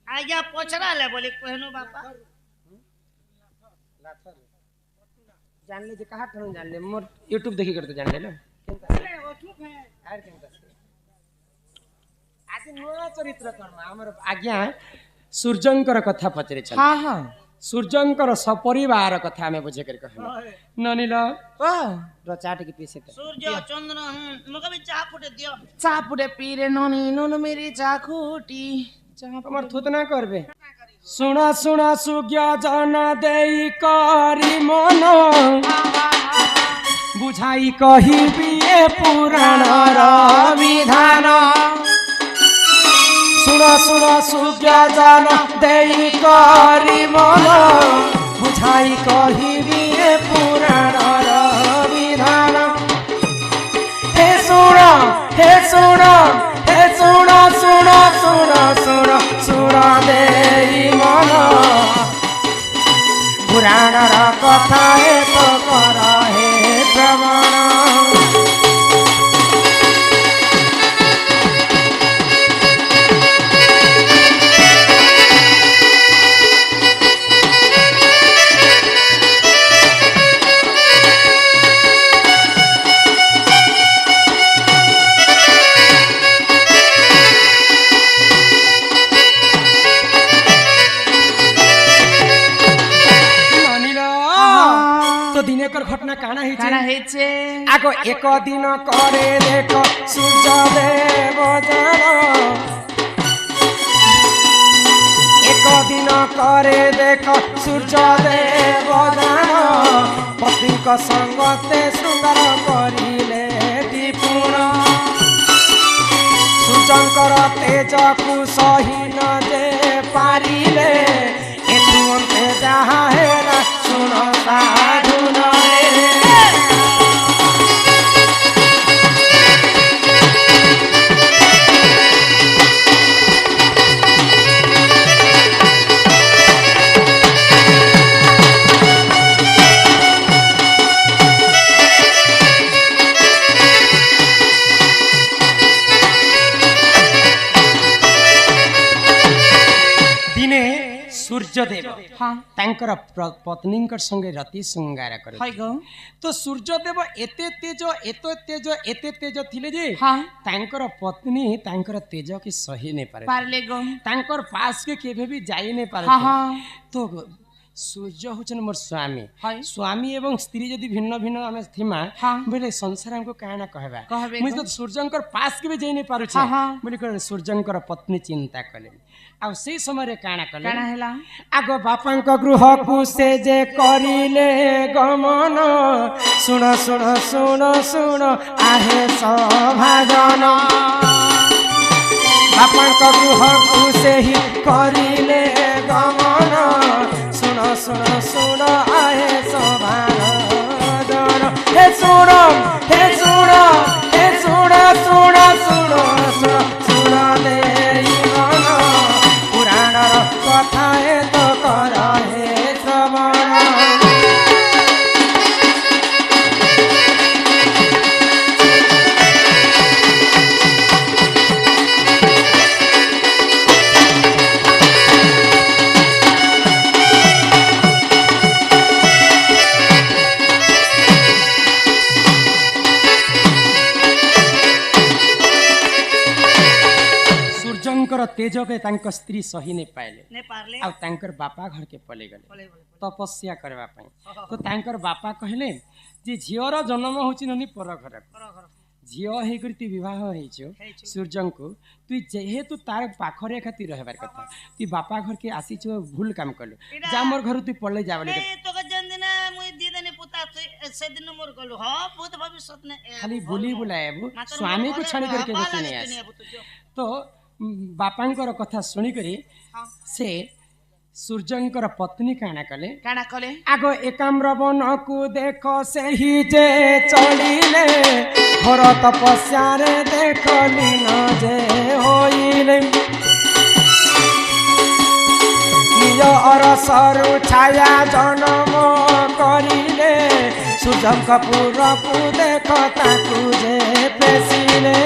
आज्ञा पचरा ले बोली कहनु बापा जान ले जे कहा ठन जान ले मोर YouTube देखि करते जान ले ना अरे वो ठीक है आर केनता आज नया चरित्र कर्म हमर आज्ञा सूर्यंकर कथा पचरे छन हाँ हाँ सूर्यंकर सपरिवार कथा हमें बुझे कर कहना ननिल ओ रचाट के पीछे सूर्य चंद्र मुझे भी चाह फुटे दियो चा पुडे पीरे ननी ननु मेरी चा खुटी हमर थुतना करबे सुना सुना सुज्ञ जन देई करी मन बुझाई कही बिए पुराण र विधान सुना सुना सुज्ञ जन देई करी मन बुझाई कही बिए पुराण र विधान हे सुना हे सुना हे सुना सुना सुना सुना सुना देई मन पुराण र कथा एक कर हे श्रवण घटना काना हेचे आगो एक दिन करे देख सूर्य देव जान एक दिन करे देख सूर्य देव जान पति संगते सुंदर करिले दीपुण सूर्यंकर तेज को सही न दे पारिले एतु अंते जहा है सुन साधु सूर्यदेव हाँ तांकर पत्नींकर संगे रति श्रृंगार करे हाय गो तो सूर्यदेव एते तेज थिले जे हाँ तांकर पत्नी तांकर तेज के सही नहीं पारे पारले गो तांकर पास के केबे भी जाई नहीं पारे हाँ हाँ तो सूर्य होचन मोर स्वामी हाय स्वामी एवं स्त्री यदि भिन्न भिन्न आमे थिमा हाँ बोले संसार हमको कहना कहबा कहबे मुझे तो सूर्यंकर पास के भी जाई नहीं पारु हाँ हाँ बोले सूर्यंकर पत्नी चिंता कले आ से समय काना कले काना हेला आगो बापांक गृह को से जे करिले गमन सुन सुन सुन सुन आहे सभाजन बापांक गृह को से ही करिले गमन सुन सुन सुन आहे सभाजन हे सुन हे सुन हे सुन सुन सुन सुन सुन दे कथा तो कर हे श्रवण तेज के तांकर स्त्री सही नहीं पाइले आ तांकर बापा घर के पले गले तपस्या करबा पई तो तांकर बापा कहले जे झियर जन्म होची ननी पर घर झियो हे करती विवाह हेचो सूर्यं को तू जेहेतु तार पाखरे खाती रहबार कथा तू बापा घर के आसी छो भूल काम करलो जा मोर घर तू पले जावले तो जन दिन मुई दी देने पुता से दिन मोर गलो हां बहुत भविष्य ने खाली बोली बुलाएबो स्वामी को छाड़ी करके बेटी नहीं आस तो बापांकर कथा सुनी करी से सूर्यंकर पत्नी काना कले आगो एकाम्र वन को देख से ही जे चलिले घर तपस्या रे देखली न जे होइले निज अरसरु छाया जन्म करिले सूर्यंक पुर को देख ताकू जे पेसिले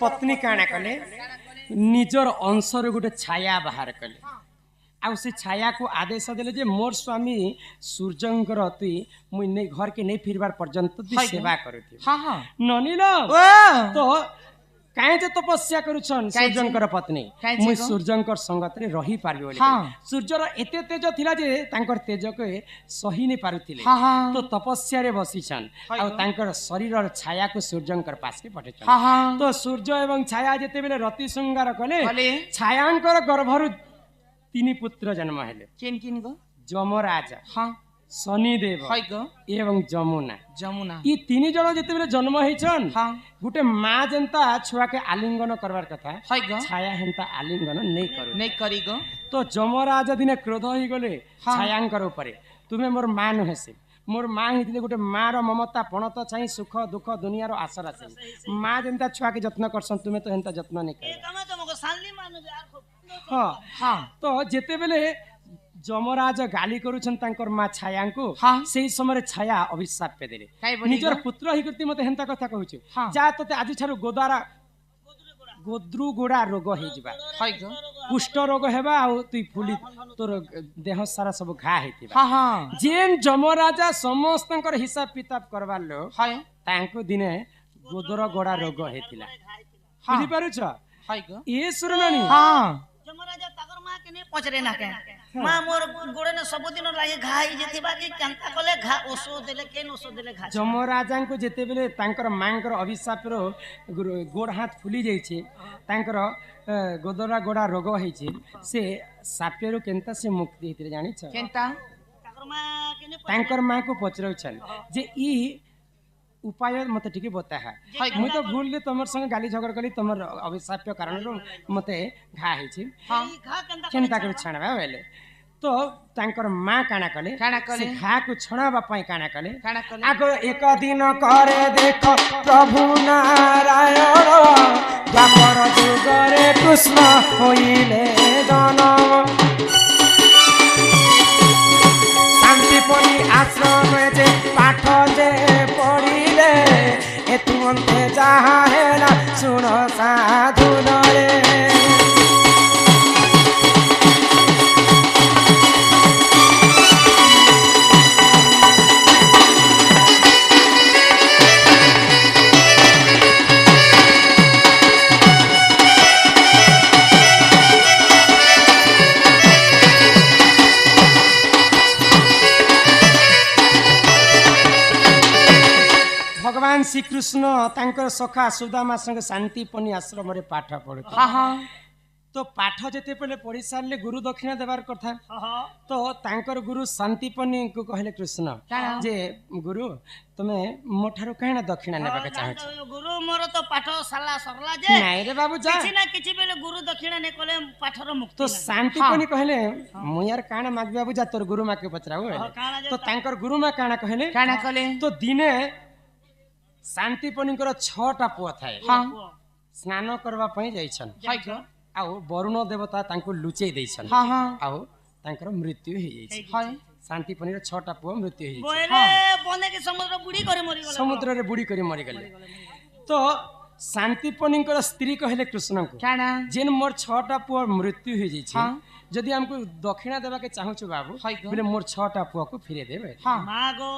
पत्नी काना कले निजर अंशर गोटे छाया बाहर कले आउ से छाया को आदेश देले जे मोर स्वामी सूर्यंकर तुई मुई नै घर के नहीं फिरबार पर्यंत तू सेवा करथि हाँ हाँ ननिल तो काहे जे तपस्या करूछन सूर्यंकर पत्नी मुई सूर्यंकर संगत रे रही पारबो बोली सूर्यर एते तेज थिला जे तांकर तेज के सही नै पारुथिले तो तपस्या रे बसिछन आ तांकर शरीर और छाया को सूर्यंकर पास के पठेछन तो सूर्य एवं छाया जेते बेले रति श्रृंगार कले छायांकर गर्भरु तीन पुत्र जन्म हेले केन किन गो जमराज हाँ शनिदेव एवं जमुना जमुना ई तीन जन जेते बेले जन्म हेछन हाँ गुटे मां जनता छुआ के आलिंगन करबार कथा गो छाया हेंता आलिंगन नहीं करी गो तो जमराज दिने क्रोध होई गले छायांकर ऊपर तुमे मोर मां नहेसे मोर मां हितले गुटे मां रो ममता पणत चाहि सुख दुख दुनिया रो आशा रासे मां जनता छुआ के जत्न करसन तुमे तो हेंता जत्न नहीं कर ए तमे तो मको साली मानु यार हाँ हाँ तो जेते बेले जमराज गाली करूछन तांकर मां छाया को सेही समय छाया अभिशाप पे देले निजर पुत्र ही करती मते हेंता कथा कहूछु जा तते आजि छारु गोद्रु गोड़ा रोग हे जिबा कुष्ठ रोग हेबा आ तुई फुली तोर देह सारा सब घा हेतिबा जेन जमराजा समस्तंकर हिसाब किताब करबालो तांको दिने गोदर गोड़ा रोग हेतिला बुझि पारुछ ए सुरनानी जमराजा ताकर मां के ने पचरे ना के मां मोर गोड़े ने सब दिन लागे घाई जेतिबा कि कांता कले घा ओसो देले केन ओसो देले घा जमराजा को जेते बेले तांकर मांकर अभिशाप रो गोड़ हाथ फुली जाई छे तांकर गोदरा गोड़ा रोग होई छे से सापेरो केनता से मुक्ति हेतिरे जानि छ केनता तांकर मां को पचरौ छन जे ई उपाय मते ठीक बता है मु तो भूल ले तमर संग गाली झगड़ कली तमर अभिशाप कारण रो मते घा हे छी केनता कर छाणबा बेले तो तांकर मां काना कले से घा को छणाबा पई काना कले आगो एक दिन करे देखो प्रभु नारायण द्वापर जुगरे कृष्ण होइले जनम शांतिपनी आश्रम जे पाठ जे पढ़िले एतु अंते जहा हेला सुन साधु रे भगवान श्री कृष्ण तांकर सखा सुदामा संग शांतिपनी आश्रम रे पाठ पढ़ुते तो पाठ जेते पले पढ़ी सारले गुरु दक्षिणा देवार कथा तो तांकर गुरु शांतिपनी को कहले कृष्ण जे गुरु तमे मोठारो कहना दक्षिणा नेबा के चाहछ गुरु मोर तो पाठ साला सरला जे नाही रे बाबू जा किछि ना किछि बेले गुरु दक्षिणा ने कोले पाठर मुक्ति तो शांतिपनी कहले मु यार काना माग बाबू जा तोर गुरु मा के पचराऊ तो तांकर गुरु मा काना कहले तो दिने शांतिपनी 6टा पुआ थाए स्नान करबा पई जाइछन आउ वरुण देवता तांको लुचै दैछन आउ तांकर मृत्यु हे जाइछ शांतिपनी 6टा पुआ मृत्यु हे जाइछ बोले बने के समुद्र रे बुड़ी करी मरि गेले तो शांतिपनी स्त्री कहले कृष्ण को जेन मोर 6टा पुआ मृत्यु हे जाइछ जदि हमको दक्षिणा देबा के चाहू छु बाबू बोले मोर 6टा पुआ को फिरे देबे मागो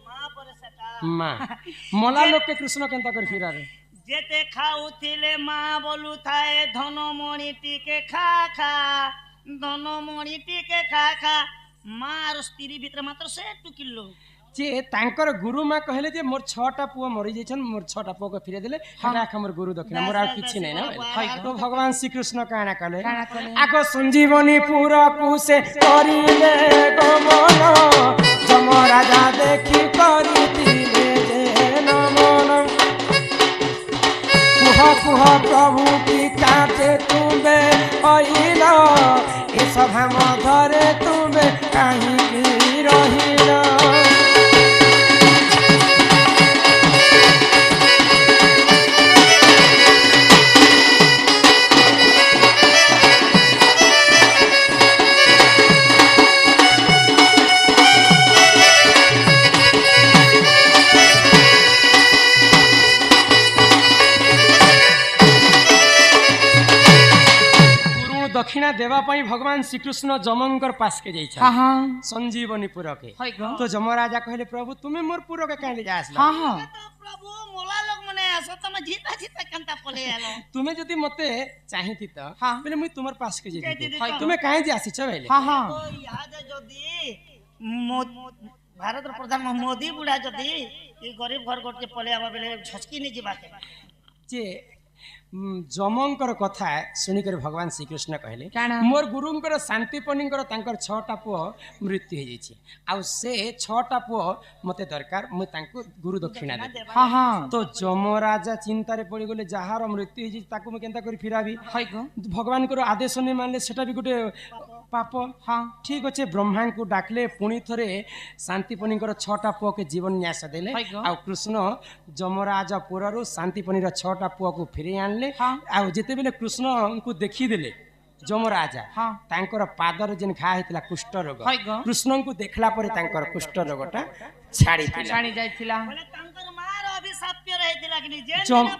मां पर सटा मां मला लोक के कृष्ण केनता कर फिरा रे जेते खाउथिले मां बोलु थाए धनमणि टिके खा खा धनमणि टिके खा खा मार स्त्री भीतर मात्र से 2 किलो जे तांकर गुरु मां कहले जे मोर 6टा पुआ मरि जाइछन मोर 6टा पुआ को फिरे देले हटा हमर गुरु दक्षिणा मोर आ किछि नै ना तो भगवान श्री कृष्ण काना कहले आगो संजीवनी पूरा कुसे करिले गमन जमराजा देखि करितिले जे नमन कुह प्रभु की काटे तुमे आइला ए सभा मधरे तुमे काहे की रहिला दक्षिणा देवा पई भगवान श्री कृष्ण जमंकर पास के जाइछा हाँ हाँ संजीवनी पुर के है गो तो जमराजा कहले प्रभु तुम्हें मोर पुर के काहे ले जासला हाँ हाँ तो प्रभु मोला लोग मने आसो तमे जीता जीता कंता पले आलो तुम्हें जदि मते चाहिती त हाँ। बोले मुई तुमर पास के जेती हाँ। तुम्हें काहे जे आसी छ बेले हाँ हाँ तो याद जदी भारत प्रधान मोदी बुढ़ा जदी ई गरीब घर गोट के पले आवा बेले झसकी नहीं जीवा के जे जमंकर कथा सुनिकर भगवान श्री कृष्ण कहले काना? मोर गुरुंकर शांतिपनींकर तांकर 6टा पुओ मृत्यु हो जाइछि आ से 6टा पुओ मते दरकार मु तांको गुरु दक्षिणा दे हाँ हाँ तो जमराजा चिंतारे पड़ी गले जहार मृत्यु हो ताकू मैं केनता करी फिराबी है गो भगवान को आदेश नहीं मानले सेटा भी गोटे पाप हाँ ठीक अच्छे ब्रह्मा को डाकले पुणी थरे शांतिपनीकर 6टा पुओ के जीवन न्यास देले है गो। आ कृष्ण जमराज पुरु शांतिपनीर 6टा पुओ को फेरे आनले हाँ। आ जेते बेले कृष्ण को देखी देले जमराजा हाँ। तांकर पादर जेन घा हेतला कुष्ठ रोग है गो। कृष्ण को देखला परे तांकर कुष्ठ रोगटा छाड़ी दिला छाड़ी जाइथिला बोले तंकर मार अभिशाप्य रहितिला कि जे जम-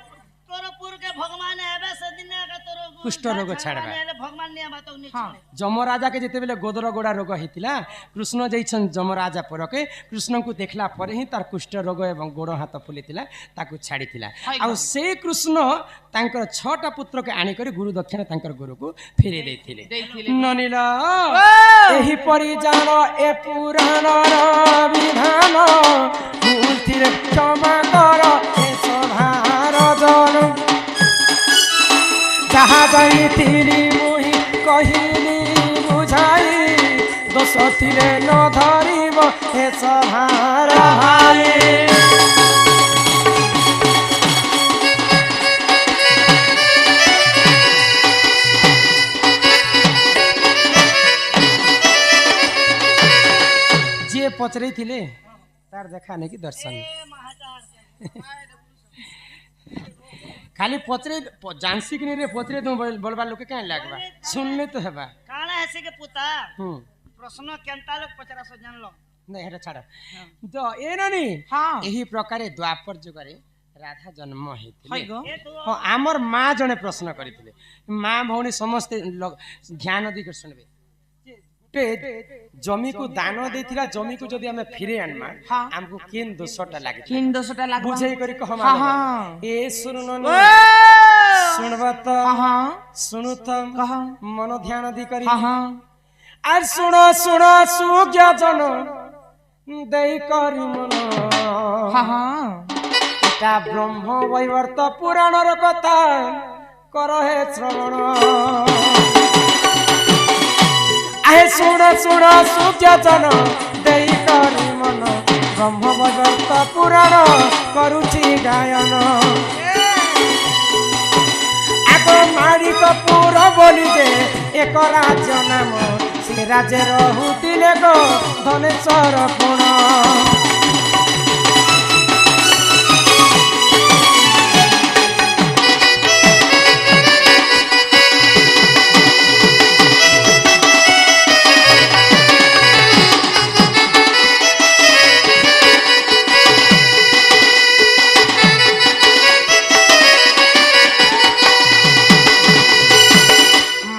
तोरपुर के भगवान एबे से दिन का तोर कुष्ठ रोग छाड़बा भगवान ने बात नहीं हाँ छोड़े जमराजा के जेते बेले गोदर गोड़ा रोग हेतिला कृष्ण जैछन जमराजा पर के कृष्ण को देखला पर ही तार कुष्ठ रोग एवं गोड़ हाथ फुलितिला ताकू छाड़ीतिला आ से कृष्ण तांकर 6टा पुत्र के आनी करी गुरु दक्षिणा तांकर गुरु को फेरे देथिले देइथिले ननिला एही परि जान ए पुराण विधान मूर्तिरे क्षमा कर ए सभार जन जहाँ जाइथिली मुही कहिली बुझाई दोष थिले न धरिब ए सभार हाई जे पचरे थिले तार देखा नहीं कि दर्शन खाली पचरे जानसी कि नहीं रे पचरे तुम बोलबा लोके काहे लागबा सुनले तो हेबा काना ऐसे के पुता हम्म प्रश्न केनता लोग 50 जान लो नहीं हेटा छाड़ तो ए नानी हाँ एही प्रकारे द्वापर जुगरे राधा जन्म है हेतिले गो ए तू हाँ आमर माँ जने प्रश्न करथिले माँ भौणी समस्त ध्यान दी कर सुनबे गोटे जमी को दान देथिला जमी को जदी हमें फिरे आनमा हाँ। हमको केन दोषटा लागे किन दोषटा लागबा बुझे करी कह हाँ हाँ ए सुनन ओ! सुनबा त हाँ हाँ सुनु त कहा मन ध्यान दी करी हाँ हाँ আর শুনো শুনো সুজ্ঞাজন দেই করি মন हाँ हाँ এটা ব্রহ্ম বৈবর্ত পুরাণর কথা কর হে শ্রবণ আহে শুনো শুনো সুজ্ঞাজন দেই করি মন ব্রহ্ম বৈবর্ত পুরাণ করুছি গায়ন আগ মারিক পুর বলি যে এক রাজ্য নাম সে রাজ্যে রহুতিলে গো ধনেশ্বর কোণ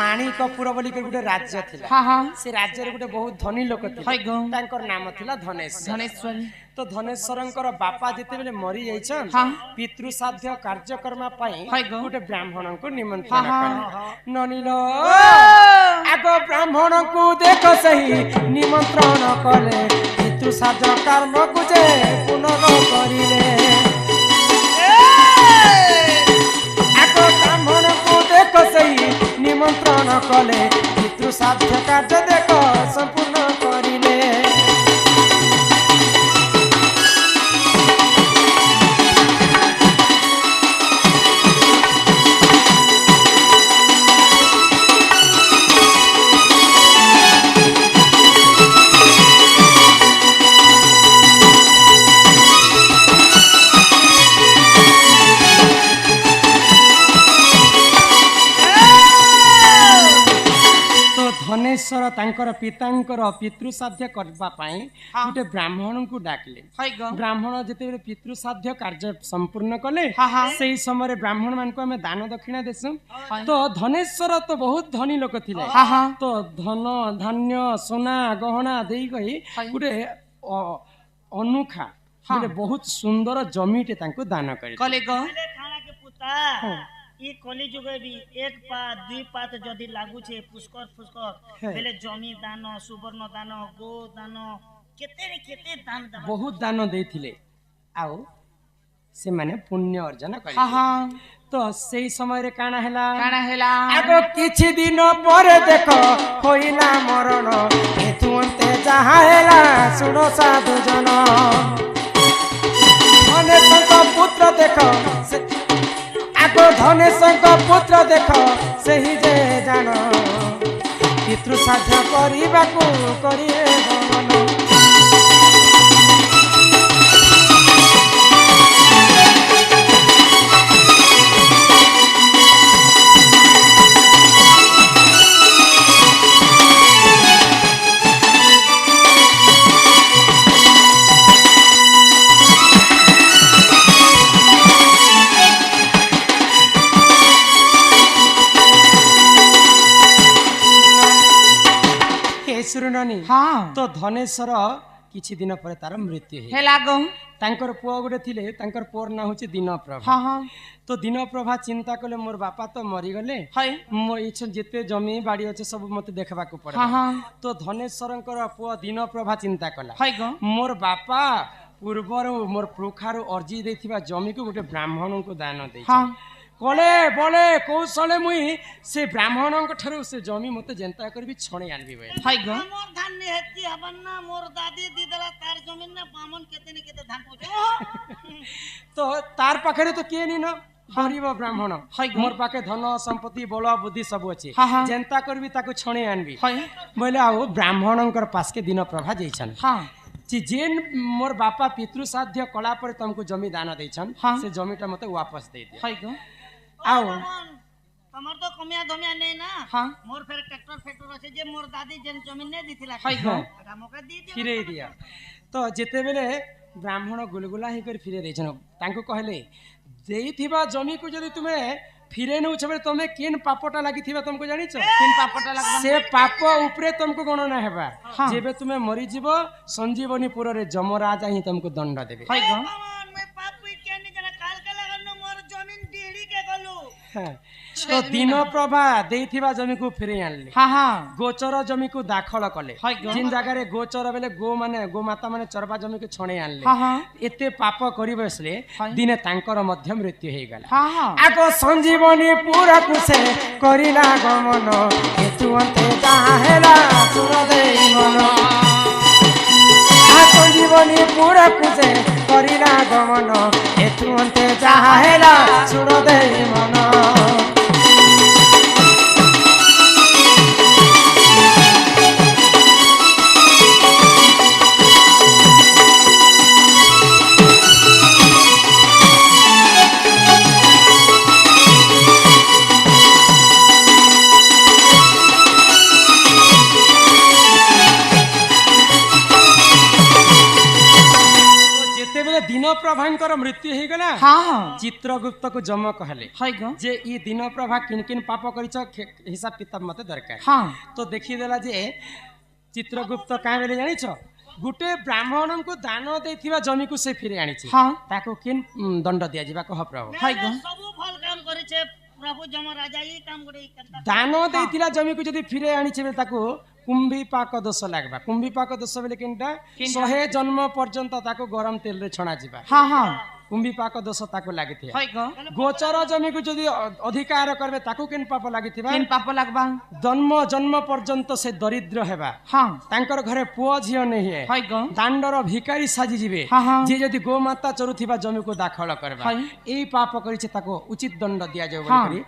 माणिकपुर बोली गोटे राज्य थिला हाँ हाँ से राज्य रे गोटे बहुत धनी लोक है थिले गो तांकर नाम थिला धनेश्वर धनेश्वरी तो धनेश्वरंकर बापा जेते बेले मरी जाइछन हाँ। पितृ साध्य कार्यक्रम पई है गो। गोटे ब्राह्मण को निमंत्रण हाँ, कले ननिलो आगो ब्राह्मण को देख सही निमंत्रण कले पितृ साध्य कर्म को जे पुनर करिले आगो ब्राह्मण को देख सही निमंत्रण कले पितृ साध्य कार्य देख संपूर्ण करिले ଧନେଶ୍ୱର ତାଙ୍କର ପିତାଙ୍କର ପିତୃସାଧ୍ୟ କରିବା ପାଇଁ ହଁ। ଗୋଟେ ବ୍ରାହ୍ମଣଙ୍କୁ ଡାକିଲେ। ହାଇ ଗ ବ୍ରାହ୍ମଣ ଯେତେବେଳେ ପିତୃସାଧ୍ୟ କାର୍ଯ୍ୟ ସମ୍ପୂର୍ଣ୍ଣ କଲେ ହଁ, ହଁ। ସେଇ ସମୟରେ ବ୍ରାହ୍ମଣ ମାନଙ୍କୁ ଆମେ ଦାନ ଦକ୍ଷିଣା ଦେସୁ। ହଁ। ତ ଧନେଶ୍ୱର ତ ବହୁତ ଧନୀ ଲୋକ ଥିଲେ। ହଁ, ହଁ। ତ ଧନ ଧାନ୍ୟ ସୁନା ଗହଣା ଦେଇ କହି ହଁ। ଗୋଟେ ଅନୁଖା ହଁ। ଗୋଟେ ବହୁତ ସୁନ୍ଦର ଜମିଟେ ତାଙ୍କୁ ଦାନ କରି କଲେ ଗ पहले खाना के पुता हाँ। ई कली जुगे भी एक पात दुई पात जदि लागुछे पुष्कर फुस्कर है। बेले जमी दान सुवर्ण दान गो दान केते रे केते दान देबा ବହୁତ ଦାନ ଦେଇଥିଲେ ଆଉ ସେମାନେ ପୁଣ୍ୟ ଅର୍ଜନ ହଁ କରିଥିଲେ। ହଁ ତ ସେଇ ସମୟରେ କାଣା ହେଲା କାଣା ହେଲା ଆଗ କିଛି ଦିନ ପରେ ଦେଖ ହୋଇଲା ମରଣ ହେତୁ ଅନ୍ତେ ଯାହା ହେଲା ଶୁଣ ସାଧୁ ଜନ ଧନେଶଙ୍କ ପୁତ୍ର ଦେଖ ଆଗ ଧନେଶଙ୍କ ପୁତ୍ର ଦେଖ ସେହି ଯେ ଜାଣ ପିତୃସାଧ୍ୟ କରିବାକୁ କରିବେ ଗମନ। ଶୁଣନି ହଁ ତ ଧନେଶ୍ୱର କିଛି ଦିନ ପରେ ତାର ମୃତ୍ୟୁ ହେଇଗଲା। ହେଲା ଗ ତାଙ୍କର ପୁଅ ଗୋଟେ ଥିଲେ ତାଙ୍କର ପୁଅର ନାଁ ହଉଛି ଦୀନପ୍ରଭା। ହଁ ହଁ ତ ଦୀନପ୍ରଭା ଚିନ୍ତା କଲେ ମୋର ବାପା ତ ମରିଗଲେ ହାଇ ମୋ ଇଚ୍ଛା ଯେତେ ଜମି ବାଡ଼ି ଅଛି ସବୁ ମତେ ଦେଖବାକୁ ପଡେ। ହଁ ହଁ ତ ଧନେଶ୍ୱରଙ୍କର ପୁଅ ଦୀନପ୍ରଭା ଚିନ୍ତା କଲା ହାଇ ଗ ମୋର ବାପା ପୂର୍ବରୁ ମୋର ପୁରୁଖାରୁ ଅର୍ଜି ଦେଇଥିବା ଜମିକୁ ଗୋଟେ ବ୍ରାହ୍ମଣଙ୍କୁ ଦାନ ଦେଇଛି। ହଁ କଲେ ବଳେ କୌଶଳେ ମୁଇଁ ସେ ବ୍ରାହ୍ମଣଙ୍କ ଠାରୁ ସେ ଜମି ମତେ ଯେନ୍ତା କରିବି ଛଣେଇ ଆଣିବି ବୋଇଲେ। ହାଇ ଗ मोर धान ने हेती हबन ना मोर दादी दी देला तार जमीन ना बामन केते ने केते धान पूछो ତ ତାର ପାଖରେ ତ କିଏ ନିନ ଗରିବ ବ୍ରାହ୍ମଣ ହାଇ ଗ ମୋର ପାଖେ ଧନ ସମ୍ପତ୍ତି ବଳ ବୁଦ୍ଧି ସବୁ ଅଛି ହଁ, ହଁ। ଯେନ୍ତା କରିବି ତାକୁ ଛଣେଇ ଆଣିବି ହାଇ ବୋଇଲେ ଆଉ ବ୍ରାହ୍ମଣଙ୍କର ପାଶକେ ଦୀନପ୍ରଭା ଯାଇଛନ୍ ହଁ जेन मोर बापा पितृसाध्य कला पर तुमको जमी दान देछन हाँ। से जमीटा मते वापस दे दिया। हाई ग आओ तमर तो कमिया धमिया नहीं ना हाँ मोर फेर ट्रैक्टर फैक्टर আছে যে মোর দাদি যেন জমিন নে দিছিলা হাই গ এটা মকে দি দিও फिरे दिया तो जेते बेले ब्राह्मण गुलगुला ही कर फिरे देछन तांको कहले देइथिबा जमी को यदि तुमे फिरे नउछ बेले तुमे केन पापटा लागिथिबा तुमको जानिछ तीन पापटा लगवा से पाप ऊपरे तुमको गणना हेबा हाँ। जेबे तुमे मरि जीवो संजीवनी पुररे जमराजा ही तुमको दंड देबे। हाई ग बामन मैं पाप कोई के नहीं जना काल के लगन मोर जमीन डीडी के गलु हाँ। तो दीनप्रभा देइथिबा जमी को फिरे आनले हाँ हाँ गोचर जमी को दाखल कले हाई ग जिन जगह रे गोचर बेले गो माने गो माता माने चरबा जमी को छणे आनले हाँ हाँ एते पाप करि बसले हाई। दिने तांकर मध्य मृत्यु हे गला। हाँ हाँ आगो संजीवनी पूरा कुसे करिला गमन हेतु अंते जहाँ हेला सुर देई मन आ संजीवनी पूरा कुसे करिला गमन हेतु अंते जहाँ हेला सुर देई मन। ଯେତେବେଳେ ଦୀନପ୍ରଭାଙ୍କର ମୃତ୍ୟୁ ହେଇଗଲା हाँ हाँ ଚିତ୍ରଗୁପ୍ତ କୁ ଯମ କହିଲେ हाई ग ଯେ ଇ ଦୀନପ୍ରଭା କିନ୍ କିନ୍ ପାପ କରିଛ ହିସାବ କିତାବ ମତେ ଦରକାର। हाँ ତ ଦେଖିଦେଲା ଯେ ଚିତ୍ରଗୁପ୍ତ କାଁ ବେଲେ ଜାଣିଛ ଗୋଟେ ବ୍ରାହ୍ମଣଙ୍କୁ ଦାନ ଦେଇଥିବା ଜମିକୁ ସେ ଫିରେ ଆଣିଛି हाँ ତାକୁ କିନ୍ ଦଣ୍ଡ ଦିଆଯିବା କହ ପ୍ରଭୁ। हाई ग ସବୁ ଭଲ କାମ କରିছে ପ୍ରଭୁ ଜମ ରାଜା ଇ କାମ করে ଦାନ ଦେଇଥିଲା ଜମିକୁ ଯଦି ଫିରେ ଆଣିଛି ବେଲେ ତାକୁ କୁମ୍ଭୀପାକ ଦୋଷ ଲାଗବା। କୁମ୍ଭୀପାକ ଦୋଷ ବେଲେ କେନ୍ଟା 100 ଜନ୍ମ ପର୍ଯ୍ୟନ୍ତ ତାକୁ ଗରମ ତେଲରେ ଛଣା ଯିବା। हाँ हाँ କୁମ୍ଭୀପାକ ଦୋଷ ତାକୁ ଲାଗିଥିଲା। हाई ग ଗୋଚର ଜମିକୁ ଯଦି ଅଧିକାର କରିବେ ତାକୁ କେନ୍ ପାପ ଲାଗିଥିବା तीन पाप लगवा ଜନ୍ମ ଜନ୍ମ ପର୍ଯ୍ୟନ୍ତ ସେ ଦରିଦ୍ର ହେବା हाँ ତାଙ୍କର ଘରେ ପୁଅ ଝିଅ ନେଇ हाई ग ଦାଣ୍ଡର ଭିକାରୀ ସାଜି ଯିବେ हाँ हाँ ଯିଏ ଯଦି ଗୋମାତା ଚରୁଥିବା ଜମିକୁ ଦାଖଲ କରିବା ହାଇ। ଏଇ ପାପ କରିছে ତାକୁ ଉଚିତ ଦଣ୍ଡ ଦିଆଯାଉ ହଁ। ବୋଲି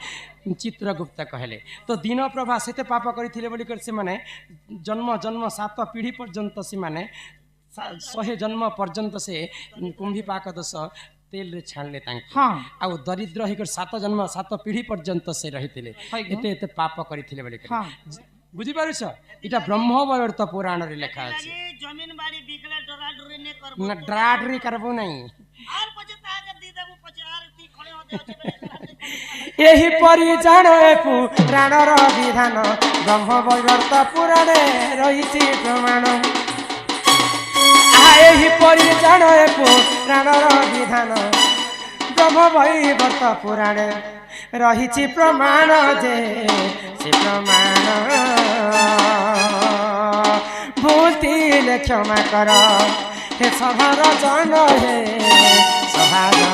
ଚିତ୍ରଗୁପ୍ତ କହିଲେ। ତ ଦୀନପ୍ରଭା ସେତେ ପାପ କରିଥିଲେ ବୋଲି କରି ସେମାନେ ଜନ୍ମ ଜନ୍ମ 7 ପିଢ଼ି ପର୍ଯ୍ୟନ୍ତ ସେମାନେ 100 ଜନ୍ମ ପର୍ଯ୍ୟନ୍ତ ସେ କୁମ୍ଭୀପାକ ଦୋଷ ତେଲରେ ଛାଣିଲେ ତାଙ୍କୁ हाँ ଆଉ ଦରିଦ୍ର ହେଇକରି 7 ଜନ୍ମ 7 ପିଢ଼ି ପର୍ଯ୍ୟନ୍ତ ସେ ରହିଥିଲେ ହାଇ ଗ। ଏତେ ଏତେ ପାପ କରିଥିଲେ ବୋଲି କରି। हाँ बुझी पारुछ इटा ब्रह्मवैवर्त पुराण रे लिखा अछि लगे जमीन बाड़ी बिकले डराडरी ने करबो ना ड्राडरी करबो नहीं आर पछे ताके दी देबो पछे आर ती खड़े होते अछि एही परि जानो पुराणर विधान ब्रह्मवैवर्त पुराणे रहिछि प्रमाण एही परि जानो पुराणर विधान ब्रह्मवैवर्त पुराणे रहिछि प्रमाण जे से प्रमाण भूलतिले क्षमा कर हे सभार जन हे सभाजन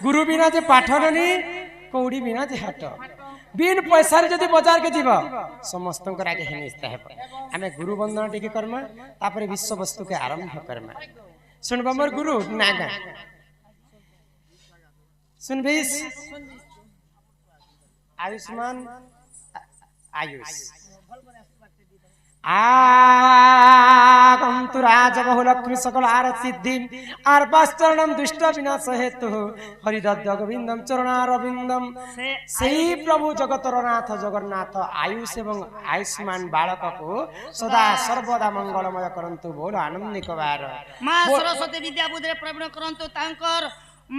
गुरु बिना जे पाठ ननी कौड़ी बिना जे हाट बिन पैसा रे जदी बाजार के जीव समस्त को आगे हेनिस्ता है आमे गुरु वंदना टिके करमा तापर विश्व वस्तु के आरंभ करमा सुनबा मोर गुरु नागा सुनबीस आयुष्मान आयुष आगम तु राज बहुलक्ष्मी सकल आर सिद्धि आर पाश्चरणम दुष्ट विनाश हेतु हरिदत्त गोविंदम चरणारविंदम सेही प्रभु जगतर नाथ जगन्नाथ आयुष एवं आयुष्मान बालक को सदा सर्वदा मंगलमय करंतु बोल आनंदिक बार मां सरस्वती विद्या बुद्धि प्रवीण करंतु तांकर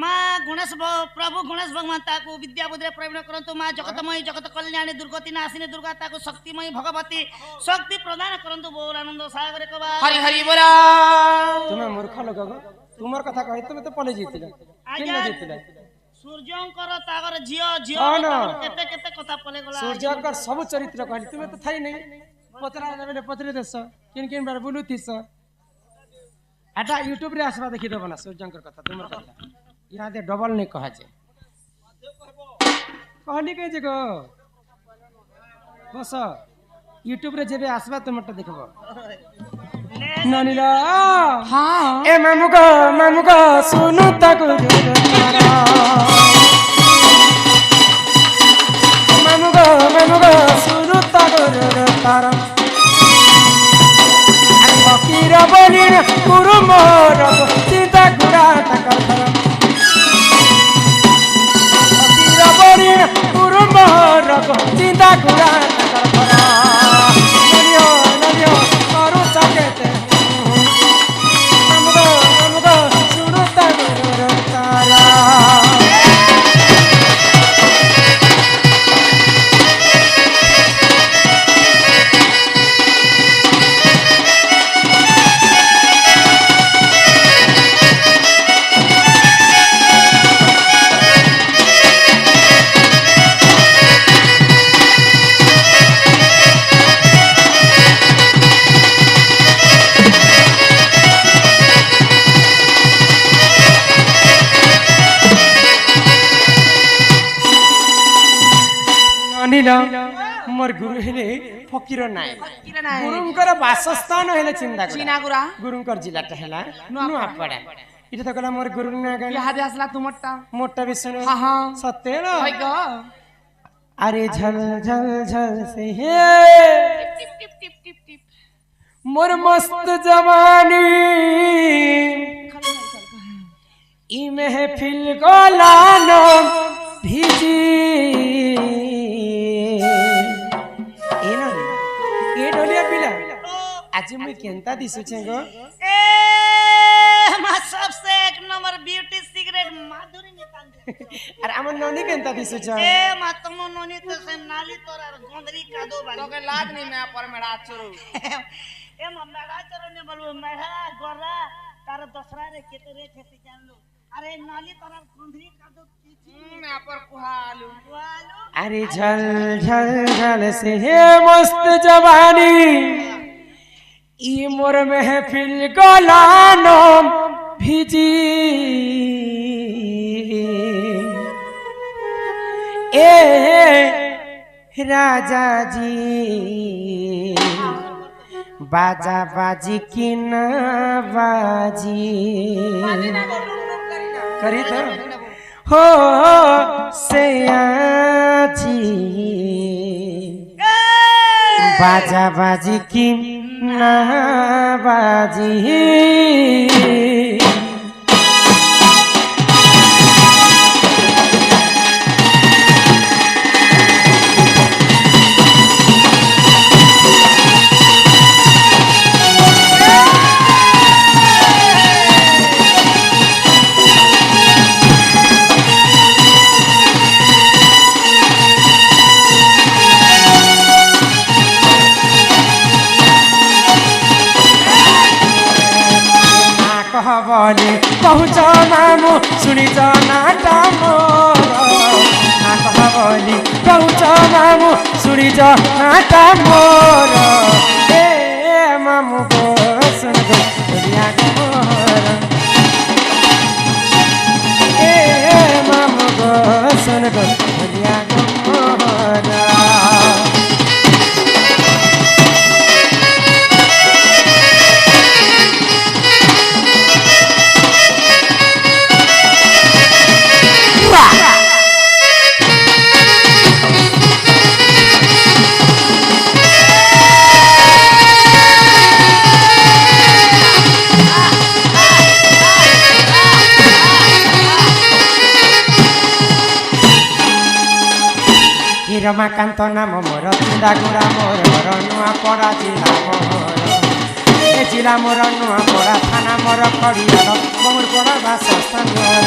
मां गणेश प्रभु गणेश भगवान ताको विद्या बुद्धि प्रवीण करंतु मां जगतमयी जगत कल्याणी दुर्गति नाशिनी दुर्गा ताको शक्तिमयी भगवती शक्ति प्रदान करंतु बोल आनंद सागर कबा हरि हरि बोला तुमे मूर्ख लोक गो तुमर कथा कहि तुमे तो पले जीतिला किन जीतिला सूर्यंकर तागर झियो झियो केते केते कथा पले गला सूर्यंकर सब चरित्र कहली तुमे तो थाई नहीं पचरा देबे पचरे देस किन किन बार बोलुतिस आटा यूट्यूब रे आसबा देखि देबो ना सूर्यंकर कथा तुमर कथा यहाँ दे डबल नहीं कहा जे कहनी कहे गो बस यूट्यूब रे जेबे आसबा तुमटा देखबो नानीला हां ए मामुगो सुनु त गुरु तारा मामुगो सुनु त गुरु तारा फकीर बनी गुरु मोर चिंता गुरा तकर गुरु मोर चिंता गुरा ननियो ननियो करू सकेते हमगो सुनु ता गुरु तारा मोर गुरु हेले फकीर नाय गुरुंकर वासस्थान हेले चिंता चिना गुरा गुरुंकर जिलाटा हेला नुआपड़ा इटा तो कला मोर गुरु ना गन यहाँ आसला तुमटा मोटा विष्णु हां हां सत्य न होय गो अरे झल झल झल से हे टिप टिप टिप टिप टिप मोर मस्त जवानी ई महफिल को लानो भिजी ए डोलिया पिला आज मैं केंता दिसु छे गो ए मा सबसे एक नंबर ब्यूटी सीक्रेट माधुरी निकाल दे अरे हमर नोनी केंता दिसु छ ए मा तुम नोनी तो से नाली तोरा गोंदरी कादो बाली तो के लाज नहीं मैं पर मेरा चुरू ए मा मेरा चरो ने बोलबो मेरा गोरा तार दसरा रे केते रे खेती जान लो अरे नाली तोरा गोंदरी कादो मैं पर कुहालू अरे झल झल झल से हे मस्त जवानी ई मोर महफिल गलानो भिजी ए রাজা জি বাজা বাজি কি না বাজি করি তো हो से আজি बाजा बाजी की ना बाजी कहबले पहुँच मामु सुनि जनाटा मोर कहबले पहुँच मामु सुनि जनाटा मोर ए मामु गो सुन गो दुनिया को मोर ए मामु गो सुन गो दुनिया को मोर रमाकांत नाम मोर चिंदागुड़ा मोर घर नुआ पड़ा जिला मोर ए जिला मोर नुआ पड़ा थाना मोर खड़ियाल मोर पड़ा बासस्थान मोर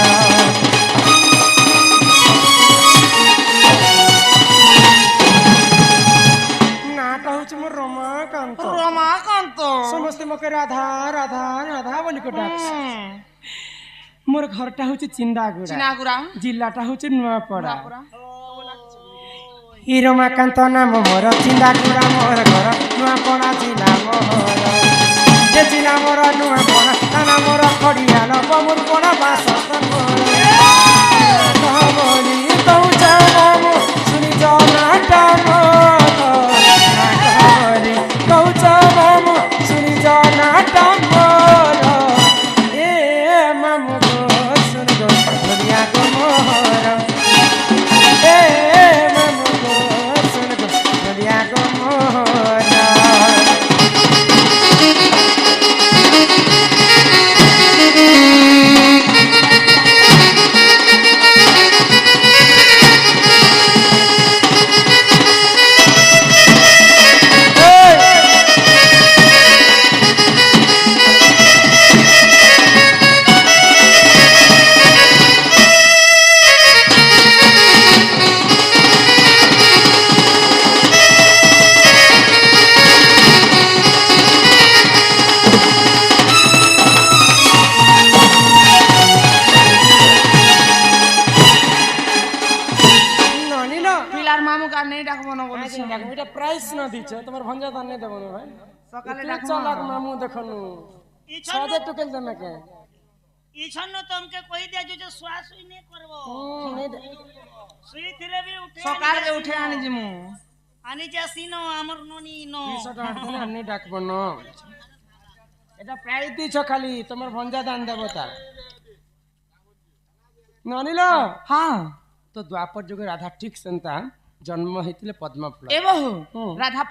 नाटा हूँ मोर रमाकांत रमाकांत समस्ते मके राधा राधा राधा बोली को डाक मोर घरटा हूँ चिंदागुड़ा जिलाटा हूँ नुआपड़ा रमाकांत नाम मोर चिंदागुड़ा मोर घर नुआपड़ा जिला मोर जे जिला मोर नुआपड़ा थाना मोर खड़ियाल मोर पड़ा बासस्थान मोर कहबली पहुँच मामु सुनि जनाटा मोर कहबली पहुँच मामु सुनि जनाटा मोर ए मामु गो सुन गो दुनिया को मोर ए मामु गो सुन गो दुनिया को मोर प्राइस न दीछ तुम्हार भंजा दान नहीं देबो भाई सकाले चलक मामू देखनु छदे टुकेल दमे के इछन तुमके कहि दिया जो श्वास ही नहीं करबो सुई थिले भी उठे सकाल के उठे आनी जिमु आनी जासिनो हमर नोनी नो 200 टाका देने अन्नी डाकबो न এটা প্রাইস দিছ খালি তোমার ভঞ্জা দান দেবো তা ননিল हाँ তো দ্বাপর যুগে রাধা ঠিক সন্তান জন্ম হইতিলে পদ্মফুল एबो राधा